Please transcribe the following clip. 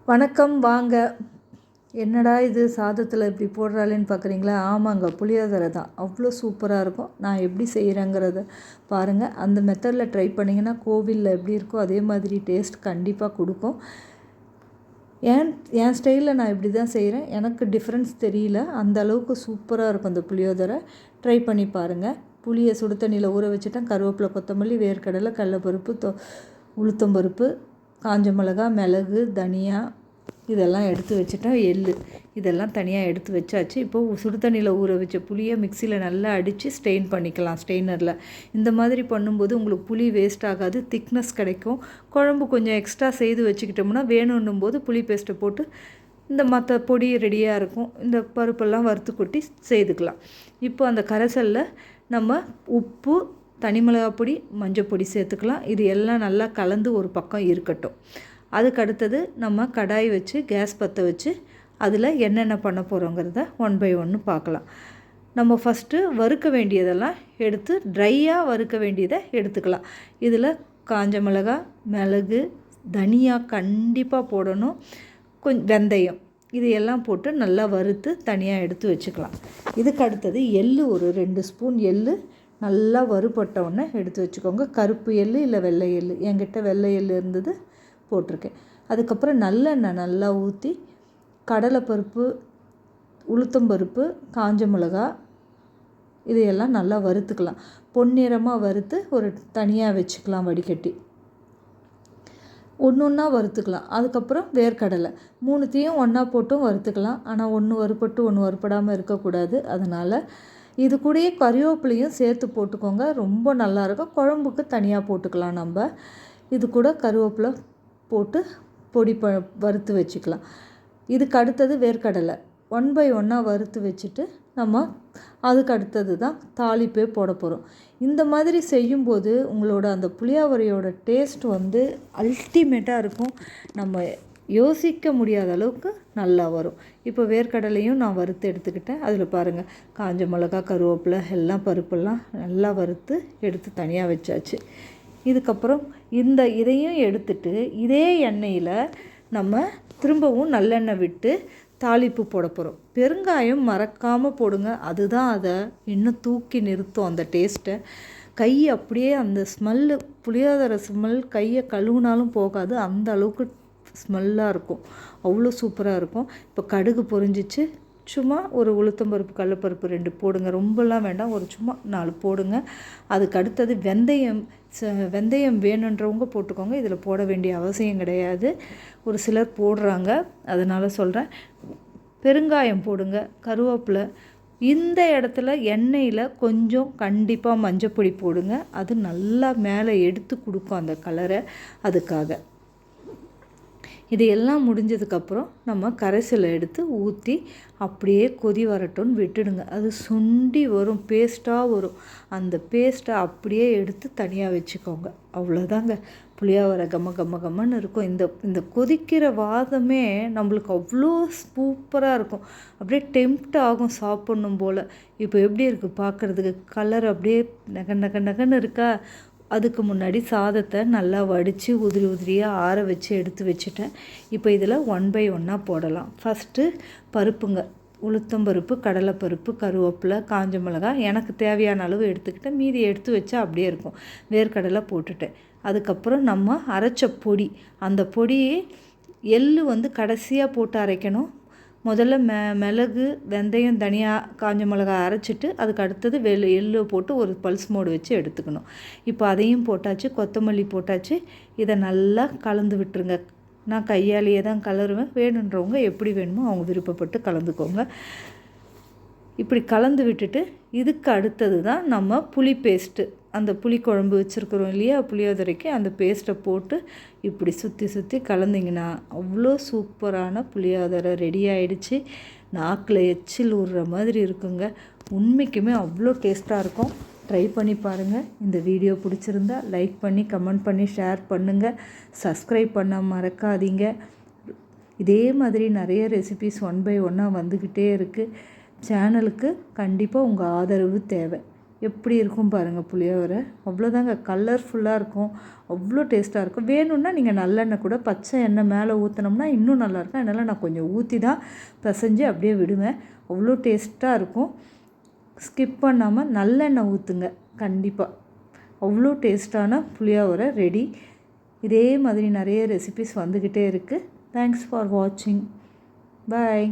வணக்கம். வாங்க. என்னடா இது சாதத்தில் இப்படி போடுறாளேன்னு பார்க்குறீங்களா? ஆமாங்க, புளியோதரை தான். அவ்வளோ சூப்பராக இருக்கும். நான் எப்படி செய்கிறேங்கிறத பாருங்கள். அந்த மெத்தடில் ட்ரை பண்ணிங்கன்னா கோவிலில் எப்படி இருக்கோ அதே மாதிரி டேஸ்ட் கண்டிப்பாக கொடுக்கும். என் ஸ்டைலில் நான் இப்படி தான் செய்கிறேன். எனக்கு டிஃப்ரென்ஸ் தெரியல. அந்த அளவுக்கு சூப்பராக இருக்கும் அந்த புளியோதரை. ட்ரை பண்ணி பாருங்கள். புளியை சுடு தண்ணியில் ஊற வச்சுட்டேன். கருவேப்பிலை, கொத்தமல்லி, வேர்க்கடலை, கடலைப்பருப்பு, உளுத்தம்பருப்பு, காஞ்ச மிளகா, மிளகு, தனியா இதெல்லாம் எடுத்து வச்சுட்டேன். எள்ளு இதெல்லாம் தனியாக எடுத்து வச்சாச்சு. இப்போது சுடு தண்ணியில் ஊற வச்ச புளியை மிக்சியில் நல்லா அடித்து ஸ்ட்ரெயின் பண்ணிக்கலாம் ஸ்ட்ரெயினரில். இந்த மாதிரி பண்ணும்போது உங்களுக்கு புளி வேஸ்ட் ஆகாது, திக்னஸ் கிடைக்கும். குழம்பு கொஞ்சம் எக்ஸ்ட்ரா செய்து வச்சுக்கிட்டோம்னா வேணுன்னும் போது புளி பேஸ்ட்டை போட்டு இந்த மற்ற பொடி ரெடியாக இருக்கும். இந்த பருப்பெல்லாம் வறுத்து கொட்டி செய்துக்கலாம். இப்போ அந்த கரைசலில் நம்ம உப்பு, தனி மிளகாய் பொடி, மஞ்சள் பொடி சேர்த்துக்கலாம். இது எல்லாம் நல்லா கலந்து ஒரு பக்கம் இருக்கட்டும். அதுக்கு அடுத்தது நம்ம கடாய் வச்சு கேஸ் பற்ற வச்சு அதில் என்னென்ன பண்ண போகிறோங்கிறத ஒன் பை ஒன்று பார்க்கலாம். நம்ம ஃபஸ்ட்டு வறுக்க வேண்டியதெல்லாம் எடுத்து ட்ரையாக வறுக்க வேண்டியதை எடுத்துக்கலாம். இதில் காஞ்ச மிளகாய், மிளகு, தனியா கண்டிப்பாக போடணும், கொஞ்சம் வெந்தயம், இது எல்லாம் போட்டு நல்லா வறுத்து தனியாக எடுத்து வச்சுக்கலாம். இதுக்கு அடுத்தது எள்ளு, ஒரு 2 ஸ்பூன் எள்ளு நல்லா வறுபட்டவுடனே எடுத்து வச்சுக்கோங்க. கருப்பு எள்ளு இல்லை வெள்ளை எள்ளு, என்கிட்ட வெள்ளை எள்ளு இருந்தது, போட்டிருக்கேன். அதுக்கப்புறம் நல்லெண்ணெய் நல்லா ஊற்றி கடலைப்பருப்பு, உளுத்தம்பருப்பு, காஞ்ச மிளகா இதையெல்லாம் நல்லா வறுத்துக்கலாம். பொன்னிறமாக வறுத்து ஒரு தனியாக வச்சுக்கலாம் வடிகட்டி. ஒன்று ஒன்றா வறுத்துக்கலாம். அதுக்கப்புறம் வேர்க்கடலை, 3த்தையும் ஒன்றா போட்டும் வறுத்துக்கலாம். ஆனால் ஒன்று வறுபட்டு ஒன்று வறுபடாமல் இருக்கக்கூடாது. அதனால் இது கூடயே கறிவேப்பிலையும் சேர்த்து போட்டுக்கோங்க, ரொம்ப நல்லாயிருக்கும். குழம்புக்கு தனியாக போட்டுக்கலாம். நம்ம இது கூட கருவேப்பிலை போட்டு பொடி வறுத்து வச்சுக்கலாம். இதுக்கு அடுத்தது வேர்க்கடலை 1 பை 1 வறுத்து வச்சுட்டு நம்ம அதுக்கு அடுத்தது தான் தாளிப்பே போட போகிறோம். இந்த மாதிரி செய்யும்போது உங்களோட அந்த புளியோதரையோட டேஸ்ட் அல்டிமேட்டாக இருக்கும். நம்ம யோசிக்க முடியாத அளவுக்கு நல்லா வரும். இப்போ வேர்க்கடலையும் நான் வறுத்து எடுத்துக்கிட்டேன். அதில் பாருங்கள், காஞ்ச மிளகா, கருவேப்பிலை எல்லாம் பருப்பெல்லாம் நல்லா வறுத்து எடுத்து தனியாக வச்சாச்சு. இதுக்கப்புறம் இதையும் எடுத்துட்டு இதே எண்ணெயில் நம்ம திரும்பவும் நல்லெண்ணெய் விட்டு தாளிப்பு போட போகிறோம். பெருங்காயம் மறக்காமல் போடுங்க, அதுதான் அதை இன்னும் தூக்கி நிறுத்தும் அந்த டேஸ்ட்டை. கை அப்படியே அந்த ஸ்மெல்லு, புளியோதரை ஸ்மெல் கையை கழுவுனாலும் போகாது, அந்த அளவுக்கு ஸ்மெல்லாக இருக்கும். அவ்வளோ சூப்பராக இருக்கும். இப்போ கடுகு பொரிஞ்சிச்சு. சும்மா ஒரு உளுத்தம்பருப்பு, கடலைப்பருப்பு 2 போடுங்க, ரொம்பலாம் வேண்டாம், ஒரு சும்மா 4 போடுங்க. அதுக்கு அடுத்தது வெந்தயம் வேணுன்றவங்க போட்டுக்கோங்க, இதில் போட வேண்டிய அவசியம் கிடையாது. ஒரு சிலர் போடுறாங்க, அதனால் சொல்கிறேன். பெருங்காயம் போடுங்க, கருவேப்பிலை. இந்த இடத்துல எண்ணெயில் கொஞ்சம் கண்டிப்பாக மஞ்சப்பொடி போடுங்க, அது நல்லா மேலே எடுத்து கொடுக்கும் அந்த கலரை. அதுக்காக இதையெல்லாம் முடிஞ்சதுக்கப்புறம் நம்ம கரைசலை எடுத்து ஊற்றி அப்படியே கொதி வரட்டும்னு விட்டுடுங்க. அது சுண்டி வரும், பேஸ்ட்டாக வரும். அந்த பேஸ்ட்டை அப்படியே எடுத்து தனியாக வச்சுக்கோங்க. அவ்வளோதாங்க, புளியோதரை கம்மன்னு இருக்கும். இந்த கொதிக்கிற வாதமே நம்மளுக்கு அவ்வளோ சூப்பராக இருக்கும். அப்படியே டெம்ப்ட் ஆகும் சாப்பிட்ணும் போல். இப்போ எப்படி இருக்குது பார்க்குறதுக்கு? கலர் அப்படியே நகன்னு இருக்கா? அதுக்கு முன்னாடி சாதத்தை நல்லா வடித்து உதிரியாக ஆற வச்சு எடுத்து வச்சுட்டேன். இப்போ இதில் 1 பை 1 போடலாம். ஃபஸ்ட்டு பருப்புங்க, உளுத்தம்பருப்பு, கடலைப்பருப்பு, கருவேப்பிலை, காஞ்ச மிளகாய் எனக்கு தேவையான அளவு எடுத்துக்கிட்டேன். மீதி எடுத்து வச்சா அப்படியே இருக்கும். வேர்க்கடலை போட்டுட்டேன். அதுக்கப்புறம் நம்ம அரைச்ச பொடி, அந்த பொடியை எள்ளு கடைசியாக போட்டு அரைக்கணும். முதல்ல மிளகு, வெந்தயம், தனியா, காஞ்ச மிளகாய் அரைச்சிட்டு அதுக்கு அடுத்தது எள்ளு போட்டு ஒரு பல்ஸ் மோடு வச்சு எடுத்துக்கணும். இப்போ அதையும் போட்டாச்சு, கொத்தமல்லி போட்டாச்சு. இதை நல்லா கலந்து விட்டுருங்க. நான் கையாலேயே தான் கலருவேன், வேணுன்றவங்க எப்படி வேணுமோ அவங்க விருப்பப்பட்டு கலந்துக்கோங்க. இப்படி கலந்து விட்டுட்டு இதுக்கு அடுத்தது தான் நம்ம புளி பேஸ்ட்டு, அந்த புளி குழம்பு வச்சுருக்குறோம் இல்லையா, புளியோதரைக்கு அந்த பேஸ்ட்டை போட்டு இப்படி சுற்றி கலந்திங்கன்னா அவ்வளோ சூப்பரான புளியோதரை ரெடி ஆகிடுச்சு. நாக்கில் எச்சில் ஊறுற மாதிரி இருக்குங்க. உண்மைக்குமே அவ்வளோ டேஸ்ட்டாக இருக்கும். ட்ரை பண்ணி பாருங்கள். இந்த வீடியோ பிடிச்சிருந்தா லைக் பண்ணி, கமெண்ட் பண்ணி, ஷேர் பண்ணுங்கள். சப்ஸ்கிரைப் பண்ண மறக்காதீங்க. இதே மாதிரி நிறைய ரெசிபீஸ் 1 பை 1 வந்துக்கிட்டே இருக்குது. சேனலுக்கு கண்டிப்பாக உங்கள் ஆதரவு தேவை. எப்படி இருக்கும் பாருங்கள் புளியோதரை. அவ்வளோதாங்க, கலர்ஃபுல்லாக இருக்கும், அவ்வளோ டேஸ்ட்டாக இருக்கும். வேணும்னா நீங்கள் நல்லெண்ணெய் கூட பச்சை எண்ணெய் மேலே ஊற்றினோம்னா இன்னும் நல்லாயிருக்கும். அதனால் நான் கொஞ்சம் ஊற்றி தான் பிசைஞ்சு அப்படியே விடுவேன். அவ்வளோ டேஸ்ட்டாக இருக்கும். ஸ்கிப் பண்ணாமல் நல்லெண்ணெய் ஊற்றுங்க கண்டிப்பாக. அவ்வளோ டேஸ்ட்டான புளியோதரை ரெடி. இதே மாதிரி நிறைய ரெசிபிஸ் வந்துக்கிட்டே இருக்குது. தேங்க்ஸ் ஃபார் வாட்சிங். பாய்.